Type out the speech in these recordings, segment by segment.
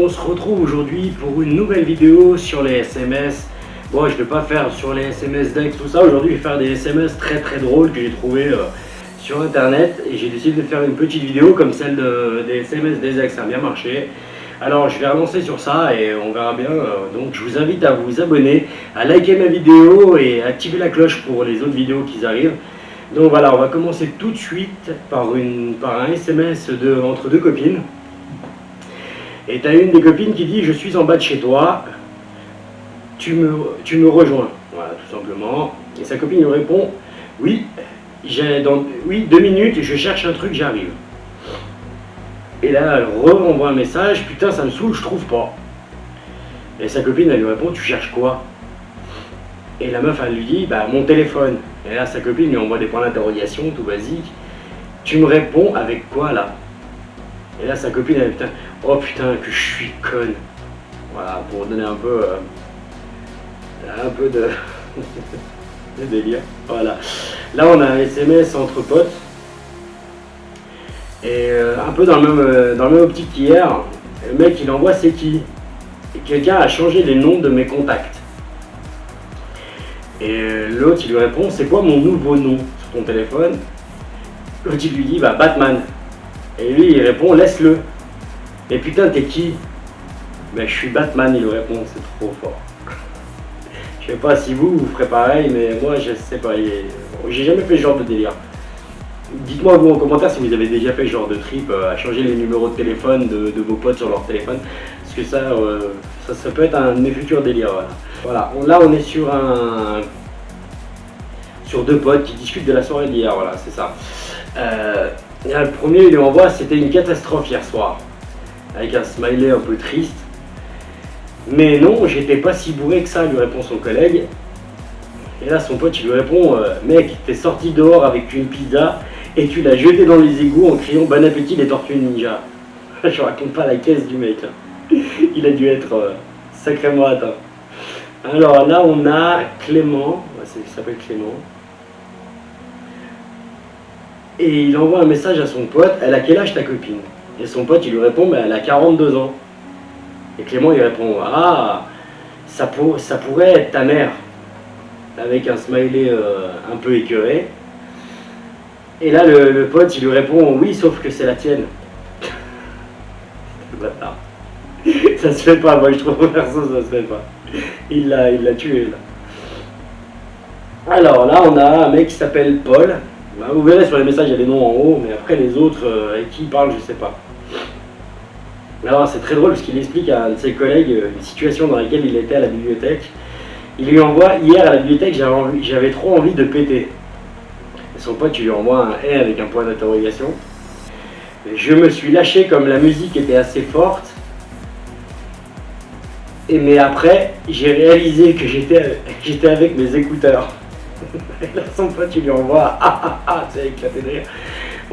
on se retrouve aujourd'hui pour une nouvelle vidéo sur les SMS. Bon, je vais pas faire sur les SMS deck, tout ça. Aujourd'hui, je vais faire des SMS très drôles que j'ai trouvé sur internet. Et j'ai décidé de faire une petite vidéo comme celle des SMS des ex, ça a bien marché. Alors, je vais relancer sur ça et on verra bien. Donc, je vous invite à vous abonner, à liker ma vidéo et à activer la cloche pour les autres vidéos qui arrivent. Donc voilà, on va commencer tout de suite par un SMS entre deux copines. Et tu as une des copines qui dit « Je suis en bas de chez toi, tu me rejoins ». Voilà, tout simplement. Et sa copine lui répond « Oui, 2 minutes, je cherche un truc, j'arrive ». Et là, elle renvoie un message « Putain, ça me saoule, je trouve pas ». Et sa copine, elle lui répond « Tu cherches quoi ?» Et la meuf, elle lui dit « Bah, mon téléphone ». Et là, sa copine lui envoie des points d'interrogation, tout basique. « Tu me réponds avec quoi, là ?» Et là, sa copine, elle dit « Oh putain, que je suis conne !» Voilà, pour donner un peu de délire. Voilà. Là, on a un SMS entre potes. Et un peu dans le même optique qu'hier, le mec, il envoie « C'est qui ?» Et quelqu'un a changé les noms de mes contacts. Et l'autre, il lui répond « C'est quoi mon nouveau nom sur ton téléphone ?» L'autre, il lui dit « Bah, Batman ». Et lui, il répond « Laisse-le ». Et putain, t'es qui? Ben, je suis Batman, il lui répond, c'est trop fort. Je sais pas si vous ferez pareil, mais moi, je sais pas. J'ai jamais fait ce genre de délire. Dites-moi vous en commentaire si vous avez déjà fait ce genre de trip, à changer les numéros de téléphone de vos potes sur leur téléphone. Parce que ça peut être un de mes futurs délires. Voilà. Là, on est sur deux potes qui discutent de la soirée d'hier, voilà, c'est ça. Le premier, il lui envoie « C'était une catastrophe hier soir », avec un smiley un peu triste. Mais non, j'étais pas si bourré que ça, lui répond son collègue. Et là, son pote, il lui répond « Mec, t'es sorti dehors avec une pizza et tu l'as jetée dans les égouts en criant bon appétit les tortues ninja ». Je raconte pas la caisse du mec, hein. Il a dû être sacrément atteint. Alors là, on a Clément, il s'appelle Clément. Et il envoie un message à son pote, « Elle a quel âge ta copine ?» Et son pote, il lui répond, « Elle a 42 ans. » Et Clément, il répond, « Ah, ça pourrait être ta mère. » Avec un smiley un peu écœuré. Et là, le pote, il lui répond, « Oui, sauf que c'est la tienne. » Bâtard. Ça se fait pas, moi je trouve, perso, ça se fait pas. Il l'a tué, là. Alors là, on a un mec qui s'appelle Paul. Vous verrez sur les messages, il y a des noms en haut, mais après les autres, avec qui il parle, je sais pas. Alors c'est très drôle parce qu'il explique à un de ses collègues une situation dans laquelle il était à la bibliothèque. Il lui envoie « Hier à la bibliothèque, j'avais trop envie de péter ». Et son pote, il lui envoie un « et » avec un point d'interrogation. « Je me suis lâché comme la musique était assez forte. Mais après, j'ai réalisé que j'étais avec mes écouteurs. » Et là, son pote, il lui envoie c'est éclaté de rire.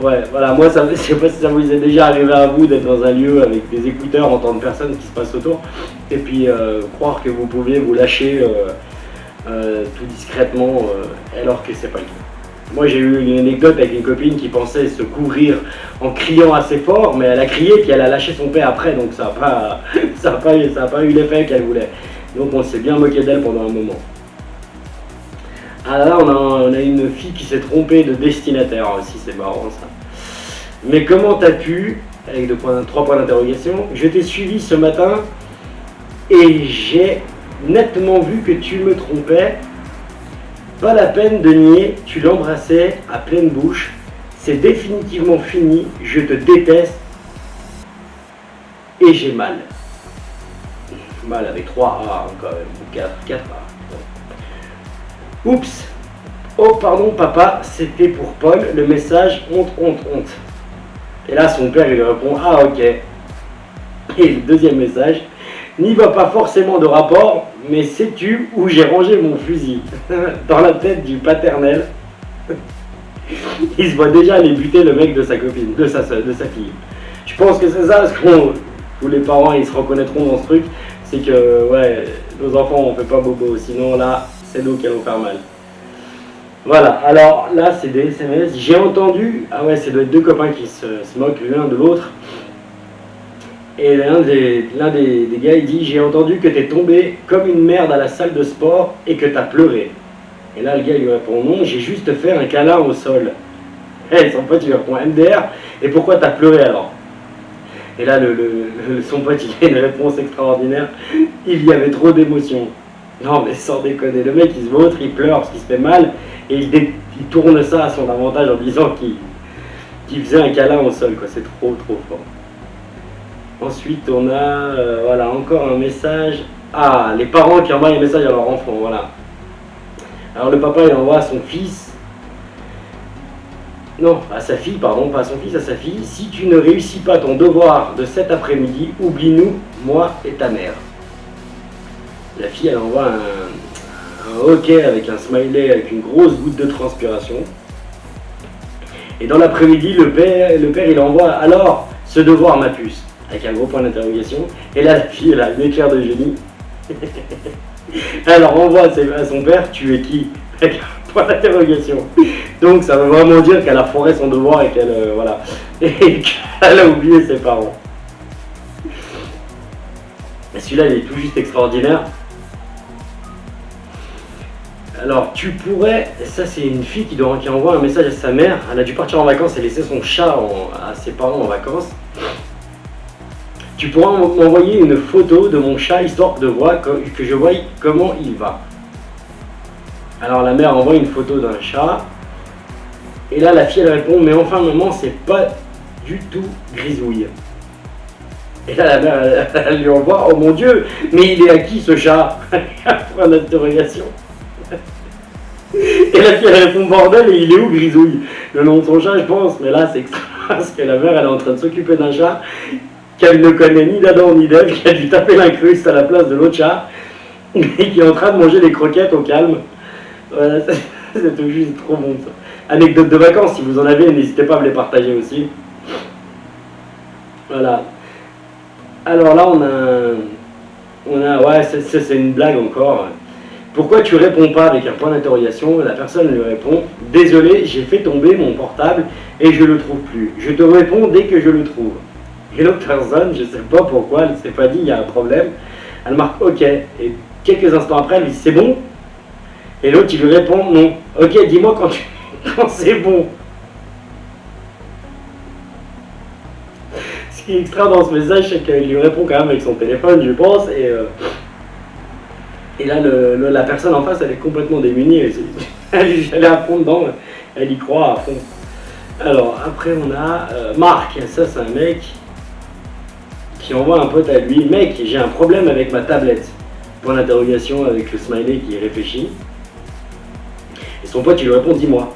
Ouais, voilà, moi, je sais pas si ça vous est déjà arrivé à vous d'être dans un lieu avec des écouteurs, entendre personne, ce qui se passe autour, et puis croire que vous pouviez vous lâcher tout discrètement, alors que c'est pas le cas. Moi, j'ai eu une anecdote avec une copine qui pensait se couvrir en criant assez fort, mais elle a crié puis elle a lâché son père après, donc ça a pas eu l'effet qu'elle voulait. Donc on s'est bien moqué d'elle pendant un moment. Ah là, on a une fille qui s'est trompée de destinataire aussi, c'est marrant ça. Mais comment t'as pu, avec 3 points d'interrogation, je t'ai suivi ce matin et j'ai nettement vu que tu me trompais. Pas la peine de nier, tu l'embrassais à pleine bouche. C'est définitivement fini, je te déteste et j'ai mal. Mal avec 3 A quand même, 4 A. Oups, oh pardon papa, c'était pour Paul, le message honte. Et là son père il lui répond ah ok. Et le deuxième message, n'y va pas forcément de rapport, mais sais-tu où j'ai rangé mon fusil? Dans la tête du paternel. Il se voit déjà aller buter le mec de sa copine, de sa fille. Je pense que c'est ça, parce que tous les parents ils se reconnaîtront dans ce truc, c'est que ouais, nos enfants on fait pas bobo, sinon là c'est nous qui allons faire mal. Voilà, alors là c'est des SMS, j'ai entendu, ah ouais, c'est doit être 2 copains qui se moquent l'un de l'autre. Et l'un des gars, il dit: j'ai entendu que t'es tombé comme une merde à la salle de sport et que t'as pleuré. Et là, le gars, il lui répond: non, j'ai juste fait un câlin au sol. Et son pote, il lui répond: MDR, et pourquoi t'as pleuré alors? Et là, son pote, il a une réponse extraordinaire: il y avait trop d'émotions. Non, mais sans déconner, le mec, il se vautre, il pleure parce qu'il se fait mal, et il tourne ça à son avantage en disant qu'il faisait un câlin au sol, quoi. C'est trop, trop fort. Ensuite, on a voilà, encore un message. Ah, les parents qui envoient un message à leur enfant, voilà. Alors le papa, il envoie à son fils, non, à sa fille, pardon, pas à son fils, à sa fille: si tu ne réussis pas ton devoir de cet après-midi, oublie-nous, moi et ta mère. La fille, elle envoie un OK avec un smiley avec une grosse goutte de transpiration. Et dans l'après-midi, le père, il envoie: alors, ce devoir, ma puce, avec un gros point d'interrogation. Et là, la fille, elle a une éclair de génie. Elle renvoie à son père: tu es qui? Avec un point d'interrogation. Donc ça veut vraiment dire qu'elle a foiré son devoir et qu'elle voilà, et qu'elle a oublié ses parents. Et celui-là, il est tout juste extraordinaire. Alors tu pourrais, ça c'est une fille qui envoie un message à sa mère. Elle a dû partir en vacances et laisser son chat à ses parents en vacances. Tu pourras m'envoyer une photo de mon chat histoire de voir que je voie comment il va. Alors la mère envoie une photo d'un chat. Et là la fille, elle répond: mais enfin maman, c'est pas du tout Grisouille. Et là la mère, elle lui envoie: oh mon Dieu, mais il est à qui ce chat? Point d'interrogation. Et la fille, elle répond: bordel, et il est où Grisouille? Le nom de son chat, je pense. Mais là c'est extra parce que la mère, elle est en train de s'occuper d'un chat qu'elle ne connaît ni d'Adam ni d'Ève, qui a dû taper l'incruste à la place de l'autre chat, et qui est en train de manger des croquettes au calme. Voilà, c'est tout juste trop bon ça. Anecdote de vacances, si vous en avez, n'hésitez pas à me les partager aussi. Voilà. Alors là, ouais, c'est une blague encore. Pourquoi tu réponds pas, avec un point d'interrogation? La personne lui répond: désolé, j'ai fait tomber mon portable et je le trouve plus. Je te réponds dès que je le trouve. Et l'autre personne, je sais pas pourquoi, elle s'est pas dit il y a un problème. Elle marque OK. Et quelques instants après, elle lui dit: c'est bon? Et l'autre, il lui répond: non. OK, dis-moi quand c'est bon. Ce qui est extra dans ce message, c'est qu'il lui répond quand même avec son téléphone, je pense. Et là, la personne en face, elle est complètement démunie. Elle est à fond dedans, elle y croit à fond. Alors, après, on a Marc. Ça, c'est un mec qui envoie un pote à lui: mec, j'ai un problème avec ma tablette. Point d'interrogation avec le smiley qui réfléchit. Et son pote, il lui répond: dis-moi.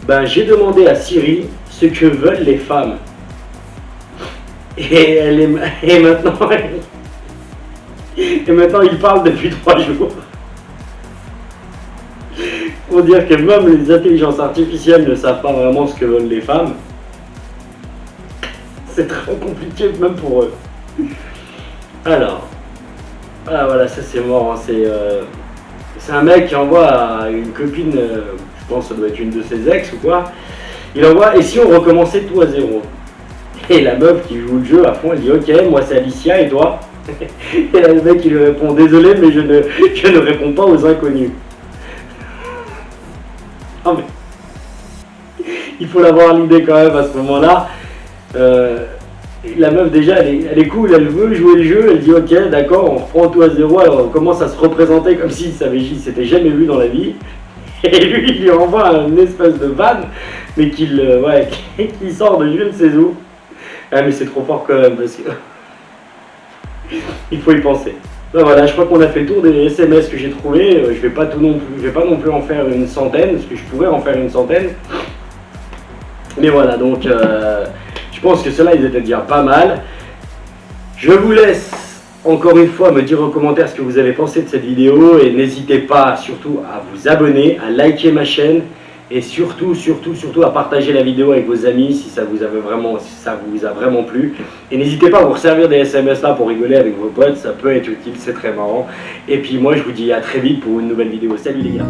Ben, j'ai demandé à Siri ce que veulent les femmes. Et maintenant, il parle depuis 3 jours. Pour dire que même les intelligences artificielles ne savent pas vraiment ce que veulent les femmes. C'est très compliqué même pour eux. Alors, voilà, ça c'est mort. Hein. C'est un mec qui envoie à une copine, je pense que ça doit être une de ses ex ou quoi. Il envoie: et si on recommençait tout à zéro? Et la meuf qui joue le jeu à fond, elle dit: ok, moi c'est Alicia, et toi? Et là, le mec il lui répond: désolé, mais je ne réponds pas aux inconnus. Non mais il faut l'avoir l'idée quand même à ce moment-là. La meuf déjà elle est cool, elle veut jouer le jeu, elle dit: ok, d'accord, on reprend tout à zéro, alors on commence à se représenter comme s'il s'était jamais vu dans la vie. Et lui il lui envoie une espèce de vanne, mais qui sort de je ne sais où. Ah mais c'est trop fort quand même, parce que il faut y penser. Ben voilà, je crois qu'on a fait le tour des SMS que j'ai trouvés. Je vais pas non plus en faire une centaine, parce que je pourrais en faire une centaine. Mais voilà, donc je pense que ceux-là, ils étaient déjà pas mal. Je vous laisse encore une fois me dire en commentaire ce que vous avez pensé de cette vidéo. Et n'hésitez pas surtout à vous abonner, à liker ma chaîne. Et surtout à partager la vidéo avec vos amis si ça vous a vraiment plu. Et n'hésitez pas à vous servir des SMS là pour rigoler avec vos potes, ça peut être utile, c'est très marrant. Et puis moi je vous dis à très vite pour une nouvelle vidéo. Salut les gars!